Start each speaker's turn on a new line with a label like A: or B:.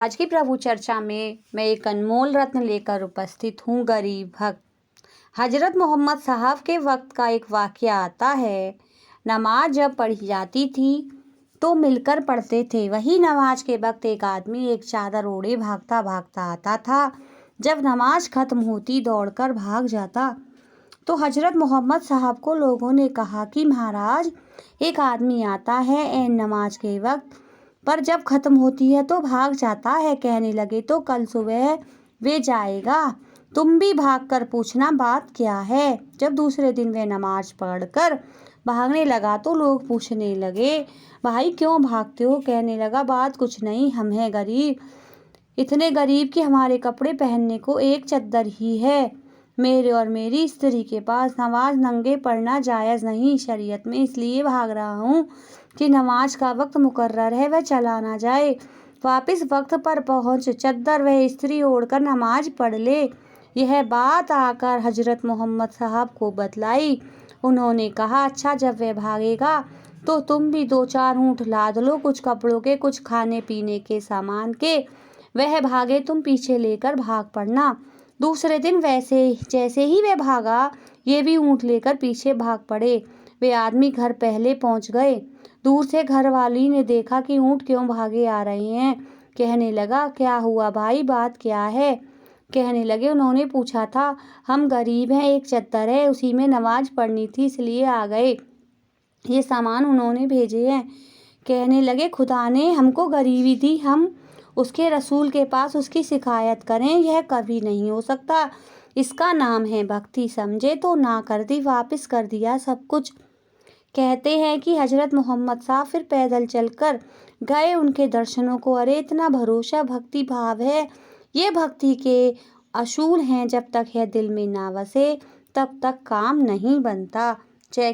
A: आज की प्रभु चर्चा में मैं एक अनमोल रत्न लेकर उपस्थित हूँ, गरीब भक्त। हजरत मोहम्मद साहब के वक्त का एक वाकया आता है। नमाज जब पढ़ी जाती थी तो मिलकर पढ़ते थे। वही नमाज के वक्त एक आदमी एक चादर ओढ़े भागता भागता आता था। जब नमाज खत्म होती दौड़कर भाग जाता तो हजरत मोहम्मद साहब को लोगों ने कहा कि महाराज, एक आदमी आता है ऐन नमाज के वक्त, पर जब खत्म होती है तो भाग जाता है। कहने लगे तो कल सुबह वे जाएगा, तुम भी भाग कर पूछना बात क्या है। जब दूसरे दिन वे नमाज पढ़कर भागने लगा तो लोग पूछने लगे, भाई क्यों भागते हो। कहने लगा, बात कुछ नहीं, हम हैं गरीब, इतने गरीब कि हमारे कपड़े पहनने को एक चद्दर ही है। मेरे और मेरी स्त्री के पास नमाज नंगे पढ़ना जायज़ नहीं शरीयत में, इसलिए भाग रहा हूँ कि नमाज का वक्त मुकर्रर है वह चला ना जाए। वापस वक्त पर पहुँच चद्दर वह स्त्री ओढ़कर नमाज पढ़ ले। यह बात आकर हजरत मोहम्मद साहब को बतलाई। उन्होंने कहा, अच्छा, जब वह भागेगा तो तुम भी 2-4 ऊँट लाद लो, कुछ कपड़ों के, कुछ खाने पीने के सामान के। वह भागे तुम पीछे लेकर भाग पड़ना। दूसरे दिन जैसे ही वह भागा, ये भी ऊँट लेकर पीछे भाग पड़े। वे आदमी घर पहले पहुँच गए। दूर से घर वाली ने देखा कि ऊँट क्यों भागे आ रहे हैं। कहने लगा, क्या हुआ भाई, बात क्या है। कहने लगे, उन्होंने पूछा था, हम गरीब हैं, एक चद्दर है, उसी में नमाज पढ़नी थी इसलिए आ गए, ये सामान उन्होंने भेजे हैं। कहने लगे, खुदा ने हमको गरीबी दी, हम उसके रसूल के पास उसकी शिकायत करें, यह कभी नहीं हो सकता। इसका नाम है भक्ति। समझे तो ना कर दी, वापस कर दिया सब कुछ। कहते हैं कि हजरत मोहम्मद साहब फिर पैदल चलकर गए उनके दर्शनों को। अरे इतना भरोसा, भक्ति भाव है, ये भक्ति के असूल हैं। जब तक यह दिल में ना बसे तब तक काम नहीं बनता। जय